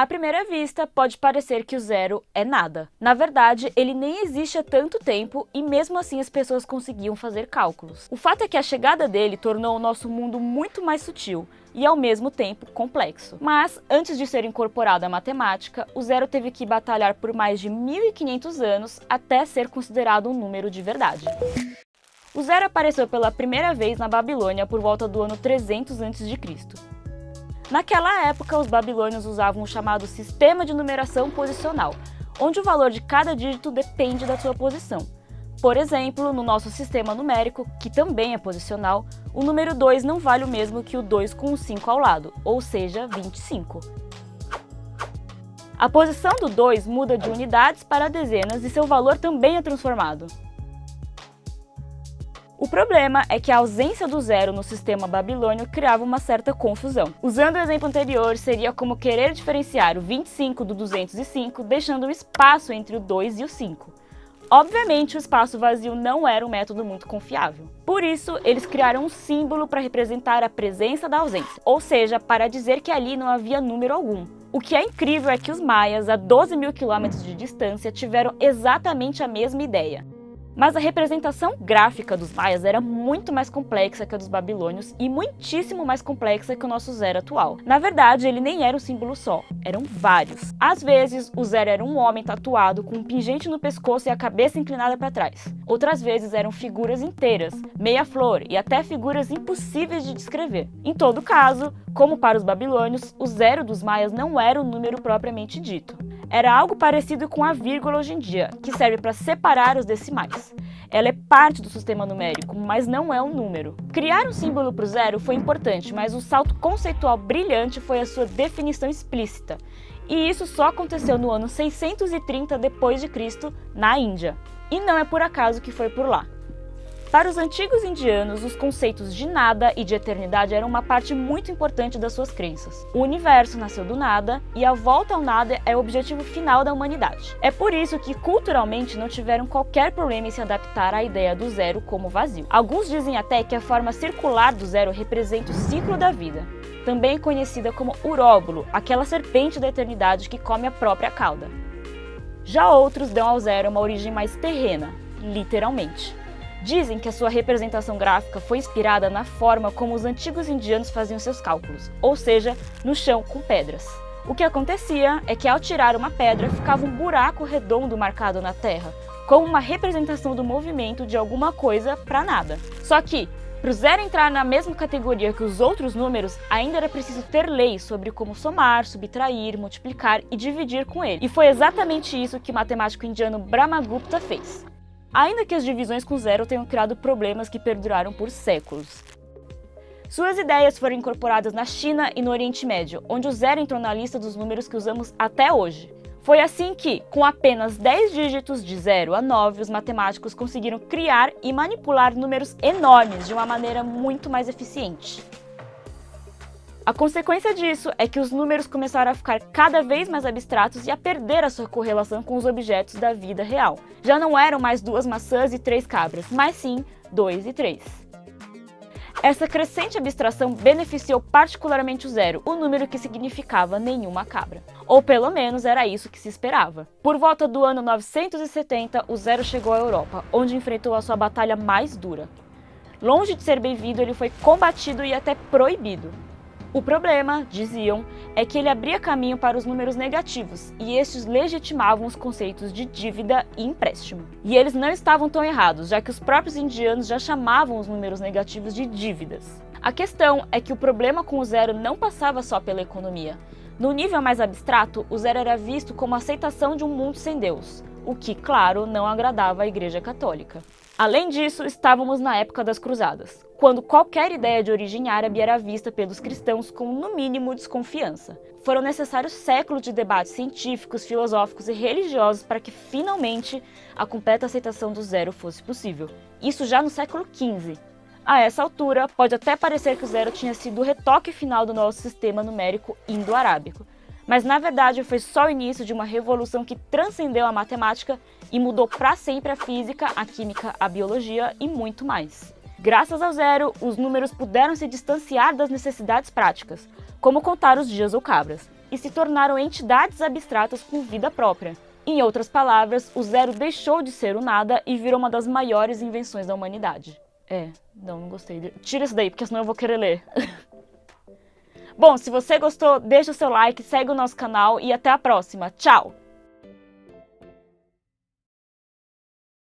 À primeira vista, pode parecer que o zero é nada. Na verdade, ele nem existe há tanto tempo e mesmo assim as pessoas conseguiam fazer cálculos. O fato é que a chegada dele tornou o nosso mundo muito mais sutil e ao mesmo tempo complexo. Mas, antes de ser incorporado à matemática, o zero teve que batalhar por mais de 1500 anos até ser considerado um número de verdade. O zero apareceu pela primeira vez na Babilônia por volta do ano 300 a.C. Naquela época, os babilônios usavam o chamado sistema de numeração posicional, onde o valor de cada dígito depende da sua posição. Por exemplo, no nosso sistema numérico, que também é posicional, o número 2 não vale o mesmo que o 2 com o 5 ao lado, ou seja, 25. A posição do 2 muda de unidades para dezenas e seu valor também é transformado. O problema é que a ausência do zero no sistema babilônio criava uma certa confusão. Usando o exemplo anterior, seria como querer diferenciar o 25 do 205, deixando um espaço entre o 2 e o 5. Obviamente, o espaço vazio não era um método muito confiável. Por isso, eles criaram um símbolo para representar a presença da ausência, ou seja, para dizer que ali não havia número algum. O que é incrível é que os maias, a 12.000 quilômetros de distância, tiveram exatamente a mesma ideia. Mas a representação gráfica dos maias era muito mais complexa que a dos babilônios e muitíssimo mais complexa que o nosso zero atual. Na verdade, ele nem era um símbolo só, eram vários. Às vezes, o zero era um homem tatuado com um pingente no pescoço e a cabeça inclinada para trás. Outras vezes eram figuras inteiras, meia-flor e até figuras impossíveis de descrever. Em todo caso, como para os babilônios, o zero dos maias não era um número propriamente dito. Era algo parecido com a vírgula hoje em dia, que serve para separar os decimais. Ela é parte do sistema numérico, mas não é um número. Criar um símbolo para o zero foi importante, mas o salto conceitual brilhante foi a sua definição explícita. E isso só aconteceu no ano 630 d.C., na Índia. E não é por acaso que foi por lá. Para os antigos indianos, os conceitos de nada e de eternidade eram uma parte muito importante das suas crenças. O universo nasceu do nada e a volta ao nada é o objetivo final da humanidade. É por isso que, culturalmente, não tiveram qualquer problema em se adaptar à ideia do zero como vazio. Alguns dizem até que a forma circular do zero representa o ciclo da vida, também conhecida como uróbulo, aquela serpente da eternidade que come a própria cauda. Já outros dão ao zero uma origem mais terrena, literalmente. Dizem que a sua representação gráfica foi inspirada na forma como os antigos indianos faziam seus cálculos, ou seja, no chão com pedras. O que acontecia é que ao tirar uma pedra ficava um buraco redondo marcado na terra, como uma representação do movimento de alguma coisa para nada. Só que, para o zero entrar na mesma categoria que os outros números, ainda era preciso ter leis sobre como somar, subtrair, multiplicar e dividir com ele. E foi exatamente isso que o matemático indiano Brahmagupta fez. Ainda que as divisões com zero tenham criado problemas que perduraram por séculos. Suas ideias foram incorporadas na China e no Oriente Médio, onde o zero entrou na lista dos números que usamos até hoje. Foi assim que, com apenas 10 dígitos de 0 a 9, os matemáticos conseguiram criar e manipular números enormes de uma maneira muito mais eficiente. A consequência disso é que os números começaram a ficar cada vez mais abstratos e a perder a sua correlação com os objetos da vida real. Já não eram mais 2 maçãs e 3 cabras, mas sim 2 e 3. Essa crescente abstração beneficiou particularmente o zero, o número que significava nenhuma cabra. Ou pelo menos era isso que se esperava. Por volta do ano 970, o zero chegou à Europa, onde enfrentou a sua batalha mais dura. Longe de ser bem-vindo, ele foi combatido e até proibido. O problema, diziam, é que ele abria caminho para os números negativos, e estes legitimavam os conceitos de dívida e empréstimo. E eles não estavam tão errados, já que os próprios indianos já chamavam os números negativos de dívidas. A questão é que o problema com o zero não passava só pela economia. No nível mais abstrato, o zero era visto como a aceitação de um mundo sem Deus, o que, claro, não agradava à Igreja Católica. Além disso, estávamos na época das Cruzadas, quando qualquer ideia de origem árabe era vista pelos cristãos com, no mínimo, desconfiança. Foram necessários séculos de debates científicos, filosóficos e religiosos para que, finalmente, a completa aceitação do zero fosse possível. Isso já no século XV. A essa altura, pode até parecer que o zero tinha sido o retoque final do nosso sistema numérico indo-arábico, mas na verdade foi só o início de uma revolução que transcendeu a matemática e mudou para sempre a física, a química, a biologia e muito mais. Graças ao zero, os números puderam se distanciar das necessidades práticas, como contar os dias ou cabras. e se tornaram entidades abstratas com vida própria. Em outras palavras, o zero deixou de ser o nada e virou uma das maiores invenções da humanidade. Não gostei. Tira isso daí, porque senão eu vou querer ler. Bom, se você gostou, deixa o seu like, segue o nosso canal e até a próxima. Tchau!